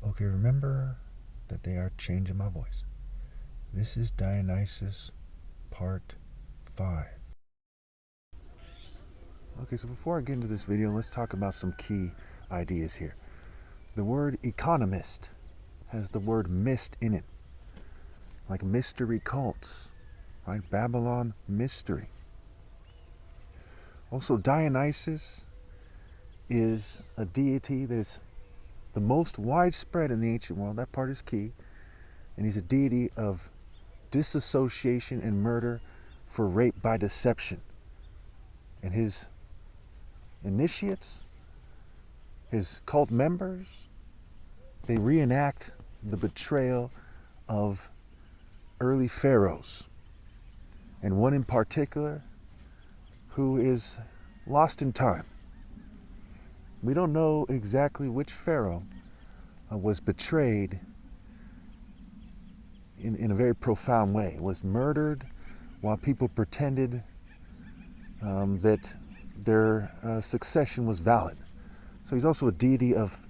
Okay, remember that they are changing my voice. This is Dionysus Part 5. Okay, so before I get into this video, let's talk about some key ideas here. The word economist has the word mist in it, like mystery cults, right? Babylon mystery. Also, Dionysus is a deity that is the most widespread in the ancient world. That part is key. And he's a deity of disassociation and murder for rape by deception. And his initiates, his cult members, they reenact the betrayal of early pharaohs. And one in particular who is lost in time. We don't know exactly which pharaoh was betrayed in a very profound way, was murdered while people pretended that their succession was valid. So he's also a deity of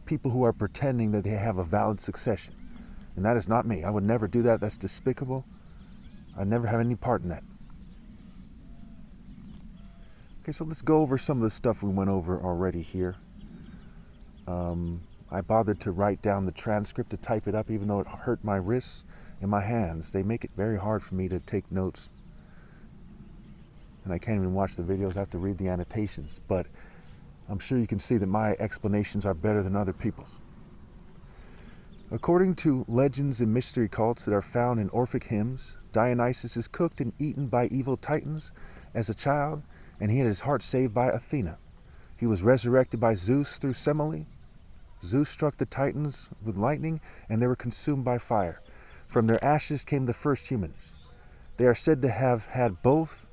people who are pretending that they have a valid succession. And that is not me. I would never do that. That's despicable. I never have any part in that. Okay, so let's go over some of the stuff we went over already here. I bothered to write down the transcript, to type it up, even though it hurt my wrists and my hands. They make it very hard for me to take notes. And I can't even watch the videos. I have to read the annotations. But I'm sure you can see that my explanations are better than other people's. According to legends and mystery cults that are found in Orphic hymns, Dionysus is cooked and eaten by evil titans as a child, and he had his heart saved by Athena. He was resurrected by Zeus through Semele. Zeus struck the titans with lightning, and they were consumed by fire. From their ashes came the first humans. They are said to have had both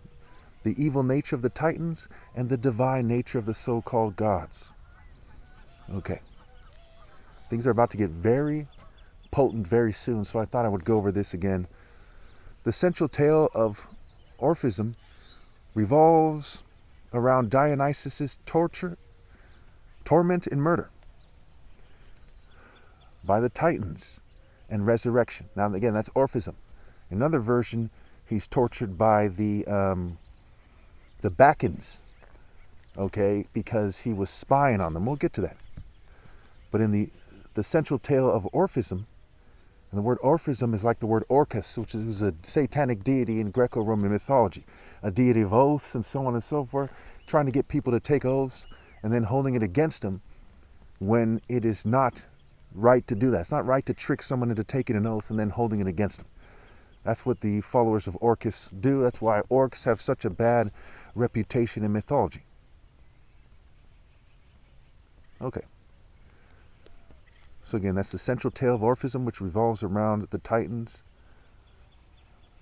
the evil nature of the titans and the divine nature of the so-called gods. Okay. Things are about to get very potent very soon, so I thought I would go over this again. The central tale of Orphism revolves around Dionysus' torture, torment, and murder by the Titans and resurrection. Now, again, that's Orphism. In another version, he's tortured by the Bacchus, okay, because he was spying on them. We'll get to that. But in the central tale of Orphism, and the word Orphism is like the word Orcus, which is a satanic deity in Greco-Roman mythology, a deity of oaths and so on and so forth, trying to get people to take oaths and then holding it against them when it is not right to do that. It's not right to trick someone into taking an oath and then holding it against them. That's what the followers of Orcus do. That's why orcs have such a bad reputation in mythology. Okay. So again, that's the central tale of Orphism, which revolves around the Titans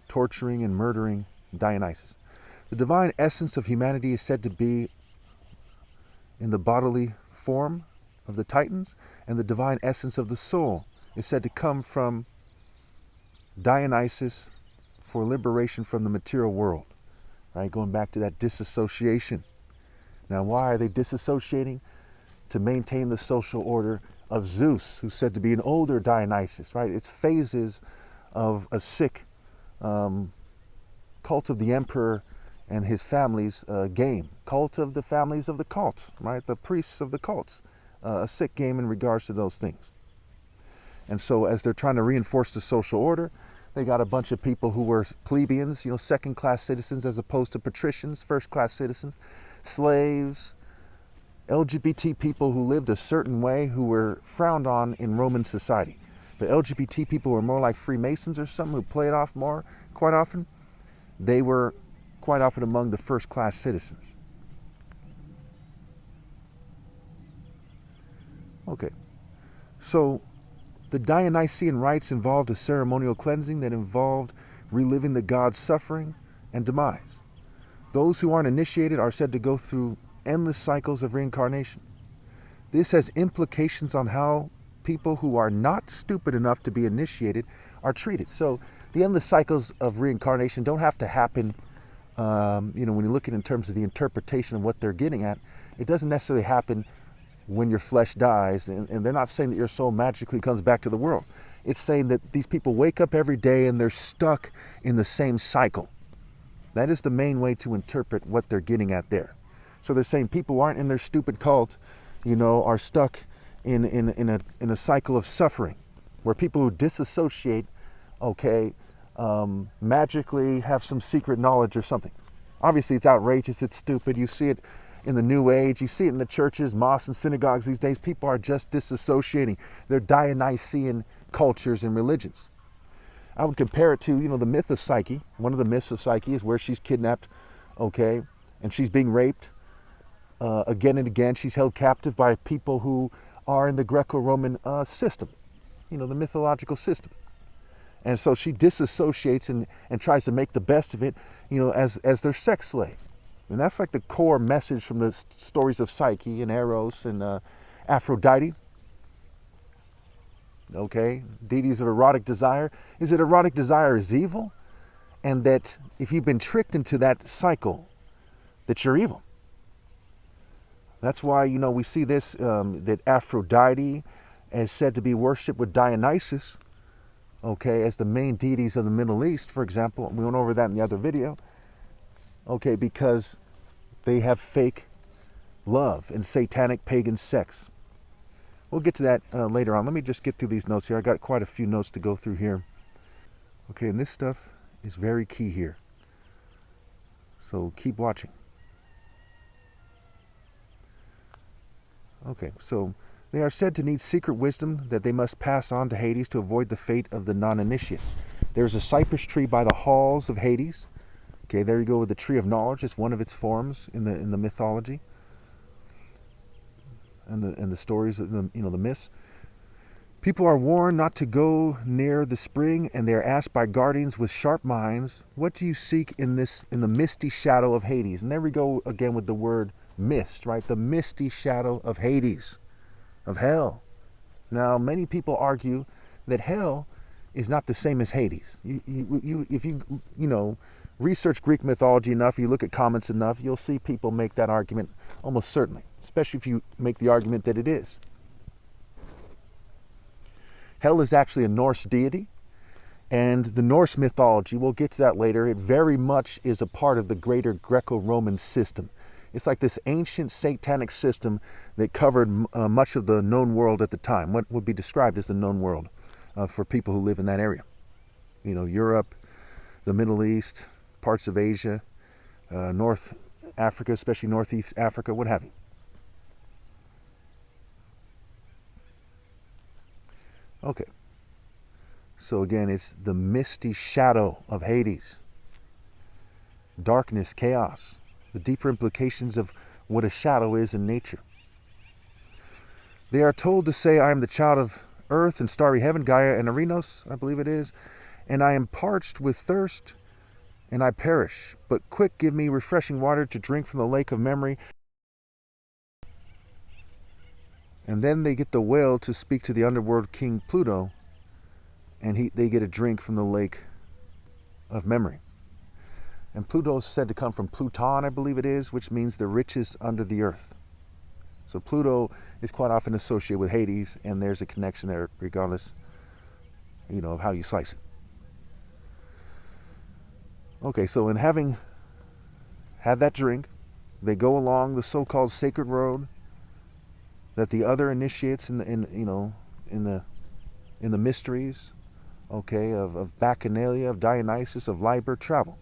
torturing and murdering Dionysus. The divine essence of humanity is said to be in the bodily form of the Titans, and the divine essence of the soul is said to come from Dionysus for liberation from the material world. Right? Going back to that disassociation. Now, why are they disassociating? To maintain the social order of Zeus, who's said to be an older Dionysus, right? It's phases of a sick cult of the emperor and his family's game. Cult of the families of the cults, right? The priests of the cults. A sick game in regards to those things. And so as they're trying to reinforce the social order, they got a bunch of people who were plebeians, second-class citizens as opposed to patricians, first-class citizens, slaves, LGBT people who lived a certain way who were frowned on in Roman society. The LGBT people were more like Freemasons or something who played off more quite often. They were quite often among the first-class citizens. Okay, so the Dionysian rites involved a ceremonial cleansing that involved reliving the god's suffering and demise. Those who aren't initiated are said to go through endless cycles of reincarnation. This has implications on how people who are not stupid enough to be initiated are treated. So the endless cycles of reincarnation don't have to happen, when you look at it in terms of the interpretation of what they're getting at, it doesn't necessarily happen when your flesh dies. And they're not saying that your soul magically comes back to the world. It's saying that these people wake up every day and they're stuck in the same cycle. That is the main way to interpret what they're getting at there. So they're saying people aren't in their stupid cult, are stuck in a cycle of suffering, where people who disassociate, magically have some secret knowledge or something. Obviously, it's outrageous. It's stupid. You see it in the New Age. You see it in the churches, mosques, and synagogues these days. People are just disassociating. They're Dionysian cultures and religions. I would compare it to, the myth of Psyche. One of the myths of Psyche is where she's kidnapped, and she's being raped again and again. She's held captive by people who are in the Greco-Roman system, the mythological system. And so she disassociates and tries to make the best of it, as their sex slave. And that's like the core message from the stories of Psyche and Eros and Aphrodite. Deities of erotic desire. Is it erotic desire is evil? And that if you've been tricked into that cycle, that you're evil. That's why, we see this, that Aphrodite is said to be worshipped with Dionysus, as the main deities of the Middle East, for example. We went over that in the other video. Because they have fake love and satanic pagan sex. We'll get to that later on. Let me just get through these notes here. I got quite a few notes to go through here. And this stuff is very key here. So keep watching. So they are said to need secret wisdom that they must pass on to Hades to avoid the fate of the non-initiate. There's a cypress tree by the halls of Hades. There you go with the tree of knowledge. It's one of its forms in the mythology and the stories of the myths. People are warned not to go near the spring, and they are asked by guardians with sharp minds, "What do you seek in the misty shadow of Hades?" And there we go again with the word mist, right? The misty shadow of Hades, of hell. Now, many people argue that hell is not the same as Hades. If you research Greek mythology enough, you look at comments enough, you'll see people make that argument almost certainly, especially if you make the argument that it is. Hell is actually a Norse deity, and the Norse mythology, we'll get to that later, it very much is a part of the greater Greco-Roman system. It's like this ancient satanic system that covered much of the known world at the time, what would be described as the known world for people who live in that area. Europe, the Middle East, parts of Asia, North Africa, especially Northeast Africa, what have you. So again, it's the misty shadow of Hades. Darkness, chaos, the deeper implications of what a shadow is in nature. They are told to say, "I am the child of earth and starry heaven, Gaia and Erinos," I believe it is, "and I am parched with thirst, and I perish. But quick, give me refreshing water to drink from the lake of memory." And then they get the whale to speak to the underworld king Pluto, and they get a drink from the lake of memory. And Pluto is said to come from Pluton, I believe it is, which means the riches under the earth. So Pluto is quite often associated with Hades, and there's a connection there regardless, of how you slice it. So in having had that drink, they go along the so-called sacred road that the other initiates in the mysteries, of Bacchanalia, of Dionysus, of Liber travel.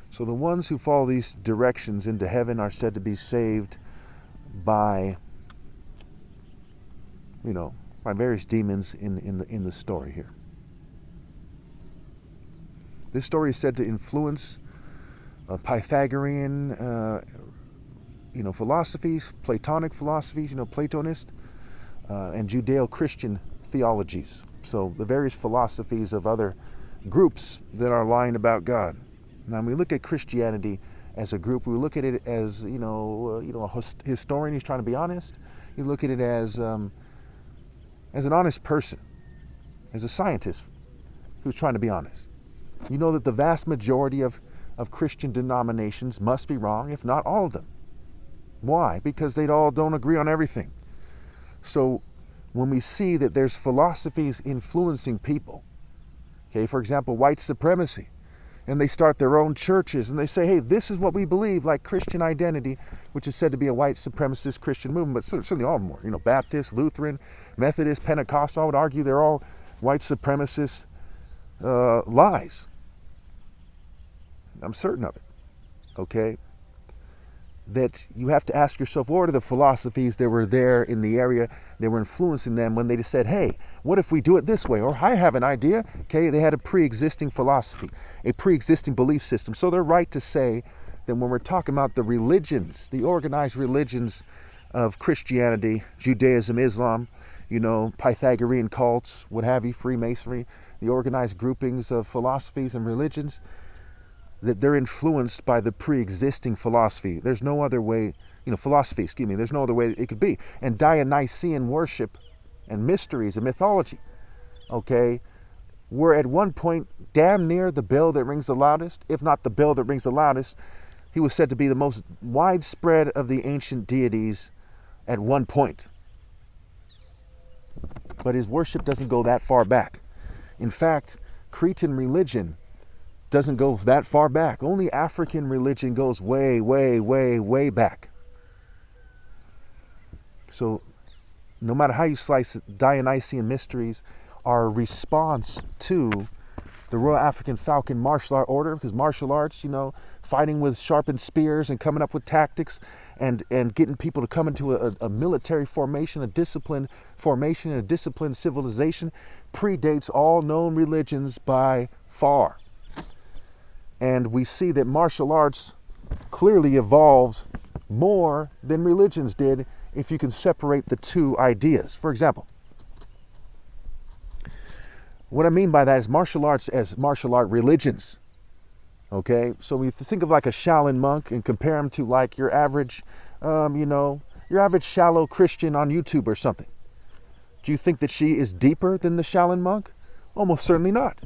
So the ones who follow these directions into heaven are said to be saved by various demons in the story here. This story is said to influence Pythagorean, philosophies, Platonic philosophies, Platonist, and Judeo-Christian theologies. So the various philosophies of other groups that are lying about God. Now, when we look at Christianity as a group, we look at it as a historian who's trying to be honest. You look at it as an honest person, as a scientist who's trying to be honest. You know that the vast majority of Christian denominations must be wrong, if not all of them. Why? Because they all don't agree on everything. So when we see that there's philosophies influencing people, okay, for example, white supremacy, and they start their own churches and they say, hey, this is what we believe, like Christian identity, which is said to be a white supremacist Christian movement, but certainly all of them are, you know, Baptist, Lutheran, Methodist, Pentecostal. I would argue they're all white supremacist lies. I'm certain of it, okay? That you have to ask yourself, what are the philosophies that were there in the area that were influencing them when they just said, hey, what if we do it this way? Or I have an idea. Okay, they had a pre-existing philosophy, a pre-existing belief system. So they're right to say that when we're talking about the religions, the organized religions of Christianity, Judaism, Islam, you know, Pythagorean cults, what have you, Freemasonry, the organized groupings of philosophies and religions, that they're influenced by the pre-existing philosophy. There's no other way, philosophy, there's no other way it could be. And Dionysian worship and mysteries and mythology, okay, were at one point damn near the bell that rings the loudest, if not the bell that rings the loudest. He was said to be the most widespread of the ancient deities at one point. But his worship doesn't go that far back. In fact, Cretan religion doesn't go that far back. Only African religion goes way, way, way, way back. So no matter how you slice it, Dionysian mysteries are a response to the Royal African Falcon martial art order, because martial arts, fighting with sharpened spears and coming up with tactics and getting people to come into a military formation, a disciplined formation, a disciplined civilization, predates all known religions by far. And we see that martial arts clearly evolved more than religions did if you can separate the two ideas. For example, what I mean by that is martial arts as martial art religions. Okay, so we think of like a Shaolin monk and compare him to like your average, your average shallow Christian on YouTube or something. Do you think that she is deeper than the Shaolin monk? Almost certainly not.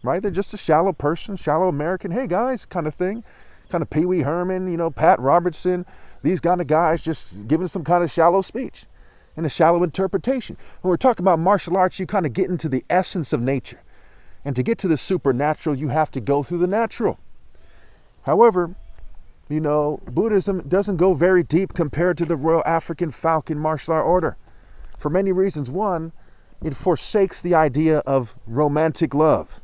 Right? They're just a shallow person, shallow American, hey guys, kind of thing. Kind of Pee Wee Herman, Pat Robertson, these kind of guys just giving some kind of shallow speech and a shallow interpretation. When we're talking about martial arts, you kind of get into the essence of nature. And to get to the supernatural, you have to go through the natural. However, Buddhism doesn't go very deep compared to the Royal African Falcon martial art order. For many reasons. One, it forsakes the idea of romantic love.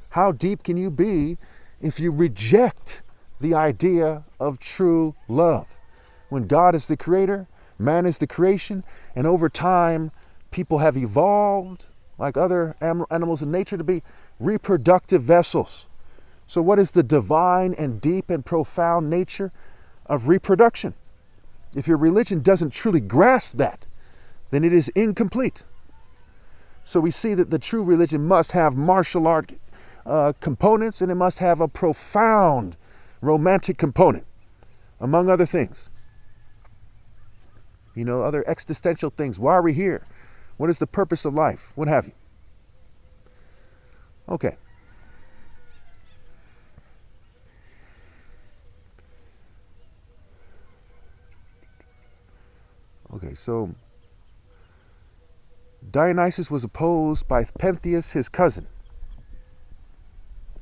How deep can you be if you reject the idea of true love? When God is the creator, man is the creation, and over time, people have evolved, like other animals in nature, to be reproductive vessels. So what is the divine and deep and profound nature of reproduction? If your religion doesn't truly grasp that, then it is incomplete. So we see that the true religion must have martial art components, and it must have a profound romantic component, among other things. Other existential things. Why are we here? What is the purpose of life? What have you? Okay. Okay, so Dionysus was opposed by Pentheus, his cousin.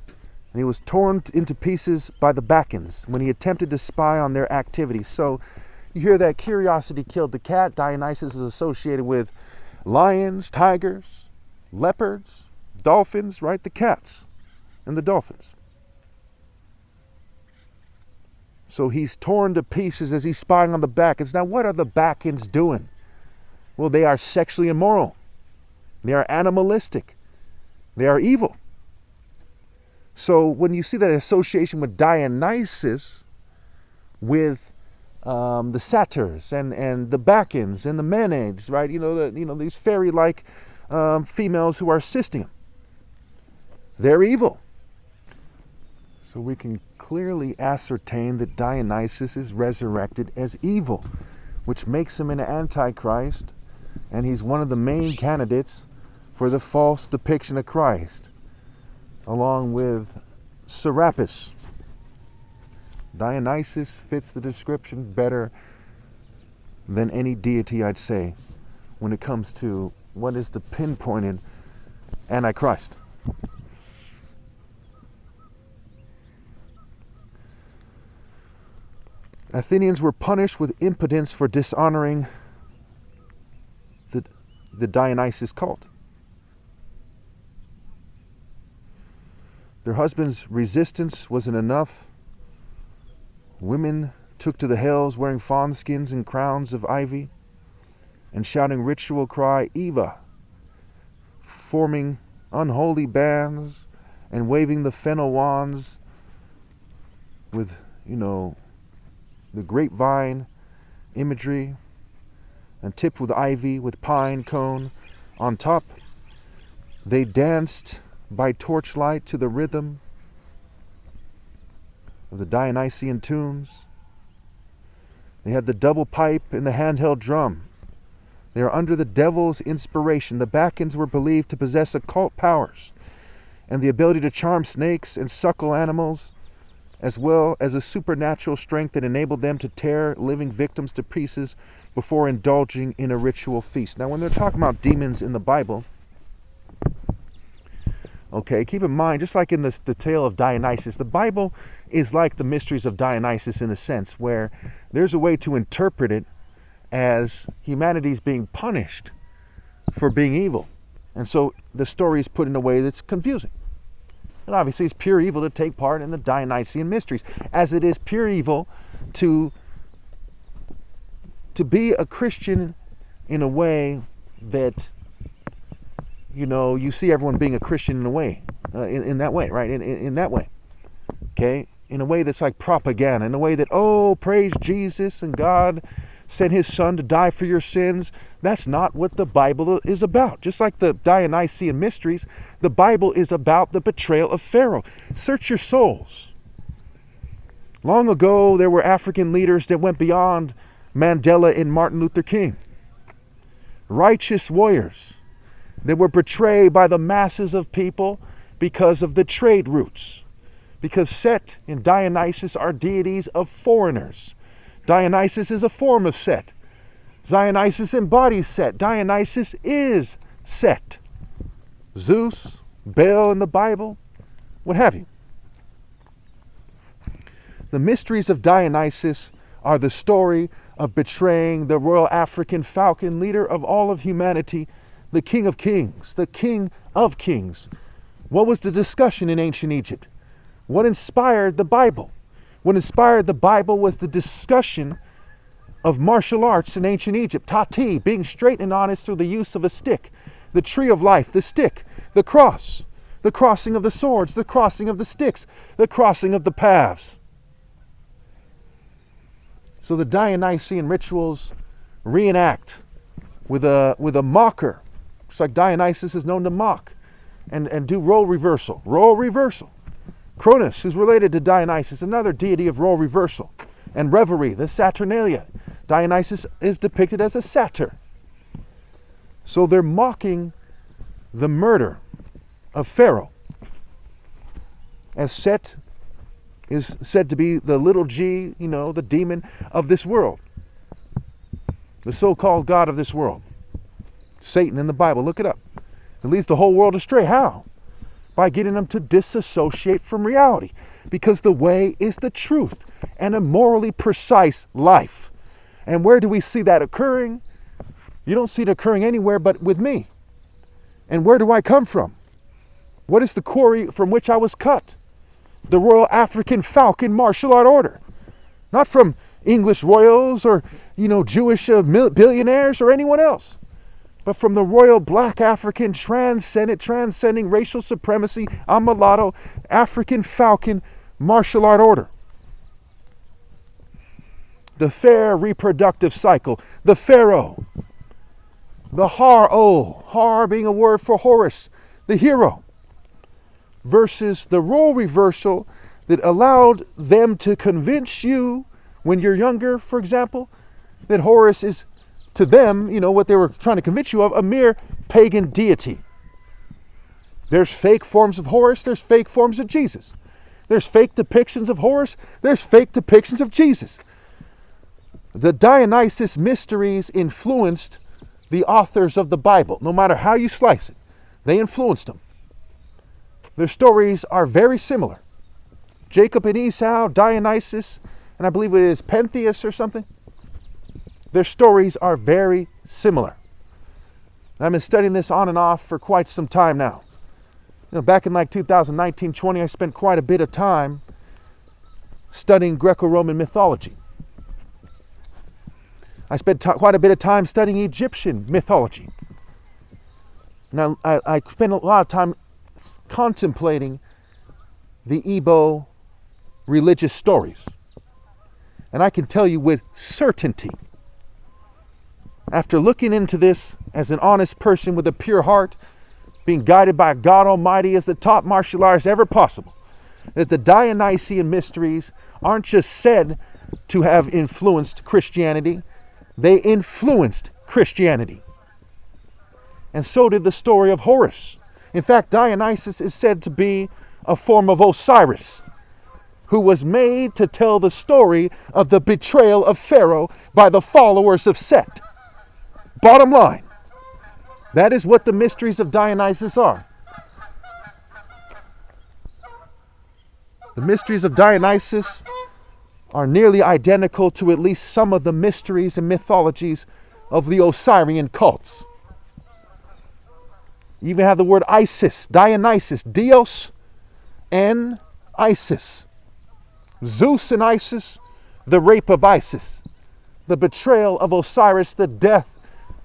And he was torn into pieces by the Bacchus when he attempted to spy on their activities. So you hear that curiosity killed the cat. Dionysus is associated with lions, tigers, leopards, dolphins, right? The cats and the dolphins. So he's torn to pieces as he's spying on the Bacchus. Now, what are the Bacchus doing? Well, they are sexually immoral. They are animalistic. They are evil. So when you see that association with Dionysus, with the satyrs and the Bacchans and the Maenads, right? These fairy-like females who are assisting him. They're evil. So we can clearly ascertain that Dionysus is resurrected as evil, which makes him an antichrist, and he's one of the main candidates for the false depiction of Christ. along with Serapis. Dionysus fits the description better than any deity, I'd say, when it comes to what is the pinpointed Antichrist. Athenians were punished with impotence for dishonoring the Dionysus cult. Their husbands' resistance wasn't enough. Women took to the hells wearing fawn skins and crowns of ivy and shouting ritual cry Eva, forming unholy bands and waving the fennel wands with, the grapevine imagery and tipped with ivy with pine cone on top. They danced by torchlight to the rhythm of the Dionysian tunes. They had the double pipe and the handheld drum. They are under the devil's inspiration. The Bacchus were believed to possess occult powers and the ability to charm snakes and suckle animals, as well as a supernatural strength that enabled them to tear living victims to pieces before indulging in a ritual feast. Now, when they're talking about demons in the Bible, okay, keep in mind, just like in the tale of Dionysus, the Bible is like the mysteries of Dionysus in a sense, where there's a way to interpret it as humanity's being punished for being evil. And so the story is put in a way that's confusing. And obviously it's pure evil to take part in the Dionysian mysteries, as it is pure evil to be a Christian in a way that, you see everyone being a Christian in a way, in that way, right? In that way, okay? In a way that's like propaganda, in a way that, praise Jesus and God sent his son to die for your sins. That's not what the Bible is about. Just like the Dionysian mysteries, the Bible is about the betrayal of Pharaoh. Search your souls. Long ago, there were African leaders that went beyond Mandela and Martin Luther King. Righteous warriors that were betrayed by the masses of people because of the trade routes. Because Set and Dionysus are deities of foreigners. Dionysus is a form of Set. Dionysus embodies Set. Dionysus is Set. Zeus, Baal in the Bible, what have you. The mysteries of Dionysus are the story of betraying the royal African falcon, leader of all of humanity, the King of Kings, the King of Kings. What was the discussion in ancient Egypt? What inspired the Bible? What inspired the Bible was the discussion of martial arts in ancient Egypt. Tati, being straight and honest through the use of a stick. The tree of life, the stick, the cross, the crossing of the swords, the crossing of the sticks, the crossing of the paths. So the Dionysian rituals reenact with a mocker. It's like Dionysus is known to mock and do role reversal. Role reversal. Cronus, who's related to Dionysus, another deity of role reversal. And revelry, the Saturnalia. Dionysus is depicted as a satyr. So they're mocking the murder of Pharaoh, as Set is said to be the little g, the demon of this world. The so-called God of this world. Satan in the Bible, look it up. It leads the whole world astray. How? By getting them to disassociate from reality. Because the way is the truth and a morally precise life. And where do we see that occurring? You don't see it occurring anywhere but with me. And where do I come from? What is the quarry from which I was cut? The Royal African Falcon Martial Art Order. Not from English royals or, Jewish billionaires or anyone else. But from the Royal Black African transcending racial supremacy, mulatto, African Falcon Martial Art Order. The fair reproductive cycle, the pharaoh, the har being a word for Horus, the hero, versus the role reversal that allowed them to convince you when you're younger, for example, that Horus is, to them, what they were trying to convince you of, a mere pagan deity. There's fake forms of Horus, there's fake forms of Jesus. There's fake depictions of Horus, there's fake depictions of Jesus. The Dionysus mysteries influenced the authors of the Bible, no matter how you slice it. They influenced them. Their stories are very similar. Jacob and Esau, Dionysus, and I believe it is Pentheus or something. Their stories are very similar. I've been studying this on and off for quite some time now. Back in like 2019-20, I spent quite a bit of time studying Greco-Roman mythology. I spent quite a bit of time studying Egyptian mythology. Now, I spent a lot of time contemplating the Igbo religious stories. And I can tell you with certainty, after looking into this as an honest person with a pure heart, being guided by God Almighty as the top martial artist ever possible, that the Dionysian mysteries aren't just said to have influenced Christianity, they influenced Christianity. And so did the story of Horus. In fact, Dionysus is said to be a form of Osiris, who was made to tell the story of the betrayal of Pharaoh by the followers of Set. Bottom line, that is what the mysteries of Dionysus are. The mysteries of Dionysus are nearly identical to at least some of the mysteries and mythologies of the Osirian cults. You even have the word Isis, Dionysus, Dios and Isis. Zeus and Isis, the rape of Isis, the betrayal of Osiris, the death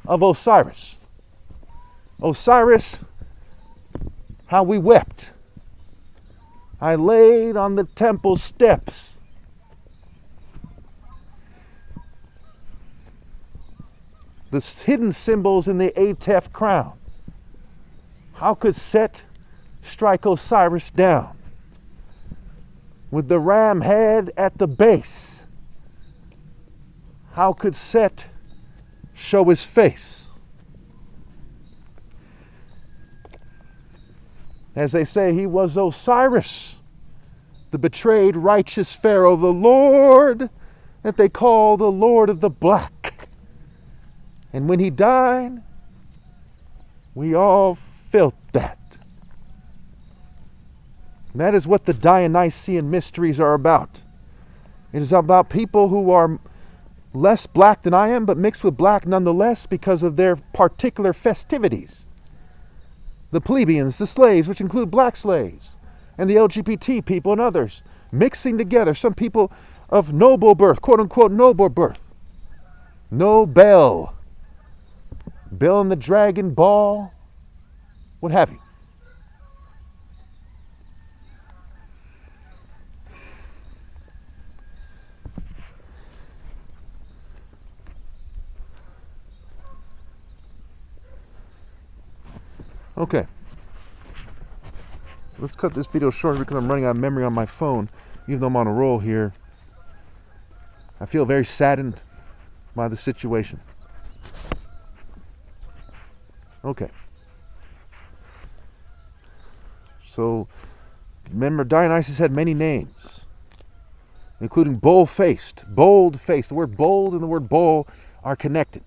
of Osiris. Osiris, how we wept. I laid on the temple steps. The hidden symbols in the Atef crown. How could Set strike Osiris down? With the ram head at the base. How could Set show his face? As they say, he was Osiris, the betrayed righteous Pharaoh, the Lord that they call the Lord of the Black. And when he died, we all felt that. And that is what the Dionysian mysteries are about. It is about people who are less black than I am, but mixed with black nonetheless because of their particular festivities. The plebeians, the slaves, which include black slaves, and the LGBT people and others, mixing together. Some people of noble birth, quote unquote noble birth. Nobel. Bill and the Dragon Ball, what have you. Okay. Let's cut this video short because I'm running out of memory on my phone, even though I'm on a roll here. I feel very saddened by the situation. Okay. So, remember, Dionysus had many names, including bold-faced. The word bold and the word bull are connected.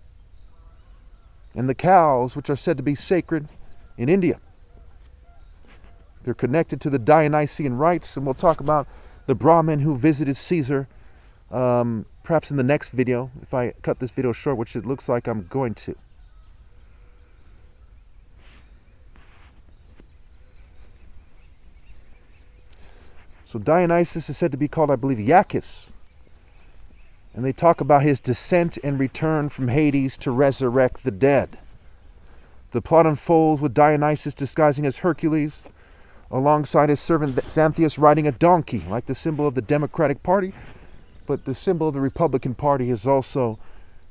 And the cows, which are said to be sacred in India, they're connected to the Dionysian rites, and we'll talk about the Brahmin who visited Caesar, perhaps in the next video, if I cut this video short, which it looks like I'm going to. So Dionysus is said to be called, I believe, Iacchus. And they talk about his descent and return from Hades to resurrect the dead. The plot unfolds with Dionysus disguising as Hercules, alongside his servant Xanthias riding a donkey, like the symbol of the Democratic Party. But the symbol of the Republican Party is also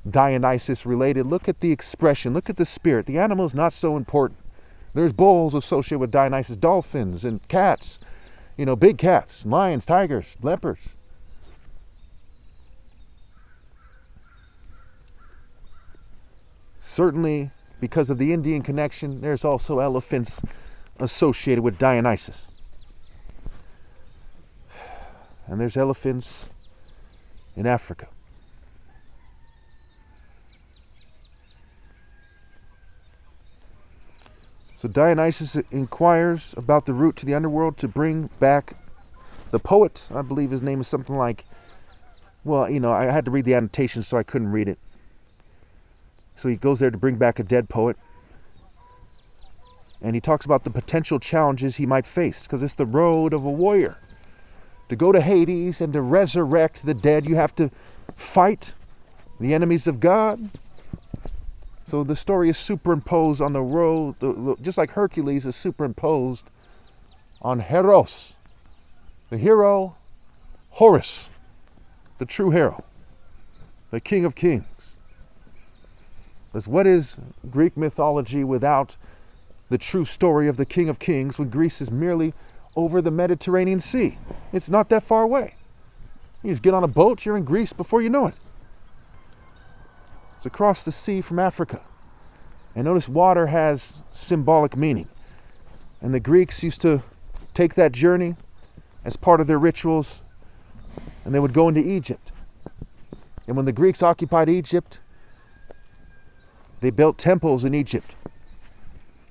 Dionysus related. Look at the expression, look at the spirit. The animal is not so important. There's bulls associated with Dionysus, dolphins and cats. Big cats, lions, tigers, leopards. Certainly, because of the Indian connection, there's also elephants associated with Dionysus. And there's elephants in Africa. So Dionysus inquires about the route to the underworld to bring back the poet. I believe his name is something like, well, I had to read the annotations, so I couldn't read it. So he goes there to bring back a dead poet. And he talks about the potential challenges he might face, because it's the road of a warrior. To go to Hades and to resurrect the dead, you have to fight the enemies of God. So the story is superimposed on the road, just like Hercules is superimposed on Heros, the hero, Horus, the true hero, the king of kings. Because what is Greek mythology without the true story of the king of kings when Greece is merely over the Mediterranean Sea? It's not that far away. You just get on a boat, you're in Greece before you know it. It's across the sea from Africa. And notice water has symbolic meaning. And the Greeks used to take that journey as part of their rituals, and they would go into Egypt. And when the Greeks occupied Egypt, they built temples in Egypt.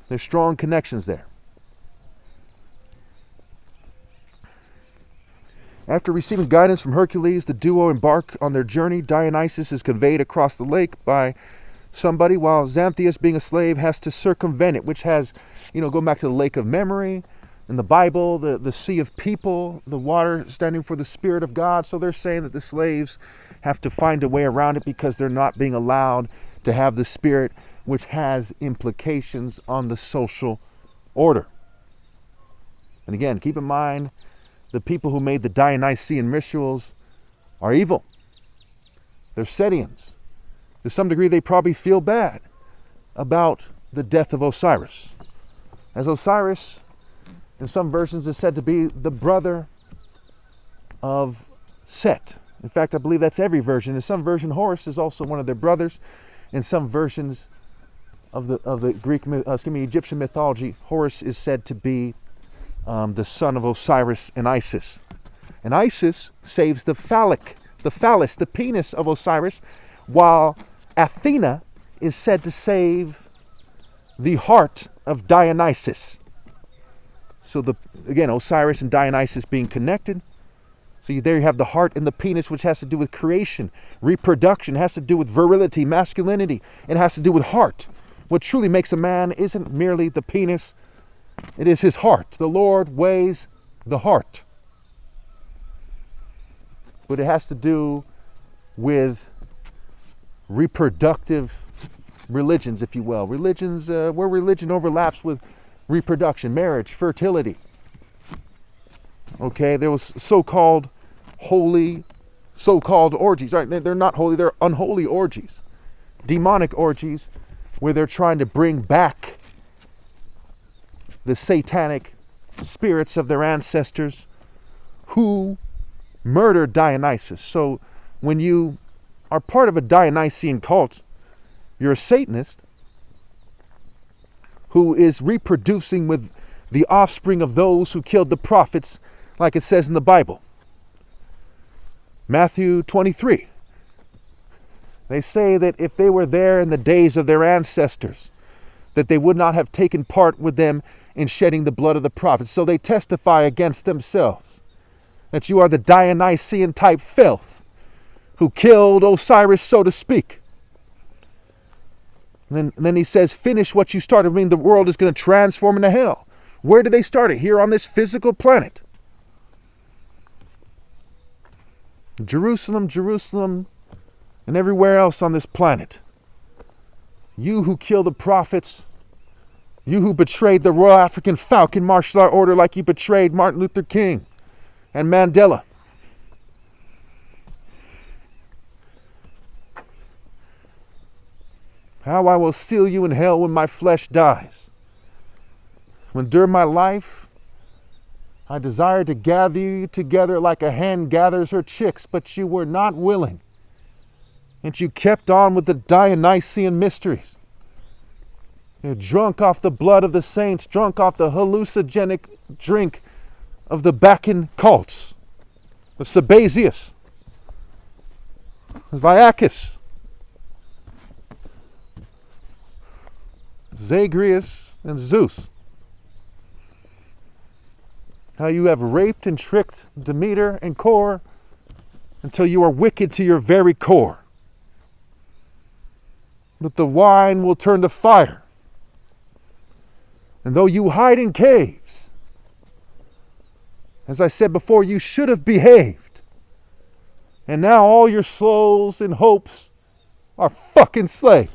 There's strong connections there. After receiving guidance from Hercules, the duo embark on their journey. Dionysus is conveyed across the lake by somebody, while Xanthias, being a slave, has to circumvent it, which has, go back to the lake of memory. In the Bible, the sea of people, the water standing for the Spirit of God. So they're saying that the slaves have to find a way around it because they're not being allowed to have the Spirit, which has implications on the social order. And again, keep in mind, the people who made the Dionysian rituals are evil. They're Setians. To some degree, they probably feel bad about the death of Osiris. As Osiris, in some versions, is said to be the brother of Set. In fact, I believe that's every version. In some version, Horus is also one of their brothers. In some versions of the Egyptian mythology, Horus is said to be the son of Osiris and Isis. And Isis saves the phallus, the penis of Osiris, while Athena is said to save the heart of Dionysus. So again, Osiris and Dionysus being connected. So there you have the heart and the penis, which has to do with creation, reproduction, has to do with virility, masculinity, and has to do with heart. What truly makes a man isn't merely the penis, it is his heart. The Lord weighs the heart. But it has to do with reproductive religions, if you will. Religions, where religion overlaps with reproduction, marriage, fertility. Okay, there was so-called holy, so-called orgies. Right? They're not holy, they're unholy orgies. Demonic orgies where they're trying to bring back the satanic spirits of their ancestors who murdered Dionysus. So when you are part of a Dionysian cult, you're a Satanist who is reproducing with the offspring of those who killed the prophets, like it says in the Bible. Matthew 23. They say that if they were there in the days of their ancestors, that they would not have taken part with them in shedding the blood of the prophets. So they testify against themselves that you are the Dionysian type filth who killed Osiris, so to speak. And then he says, finish what you started. I mean, the world is going to transform into hell. Where did they start it? Here on this physical planet. Jerusalem, Jerusalem, and everywhere else on this planet. You who killed the prophets, you who betrayed the Royal African Falcon Martial Art Order like you betrayed Martin Luther King and Mandela. How I will seal you in hell when my flesh dies. When during my life I desired to gather you together like a hen gathers her chicks, but you were not willing. And you kept on with the Dionysian mysteries. You're drunk off the blood of the saints, drunk off the hallucinogenic drink of the Bacchus cults, of Sabazius, of Iacchus, Zagreus, and Zeus. How you have raped and tricked Demeter and Core until you are wicked to your very core. But the wine will turn to fire. And though you hide in caves, as I said before, you should have behaved. And now all your souls and hopes are fucking slaves.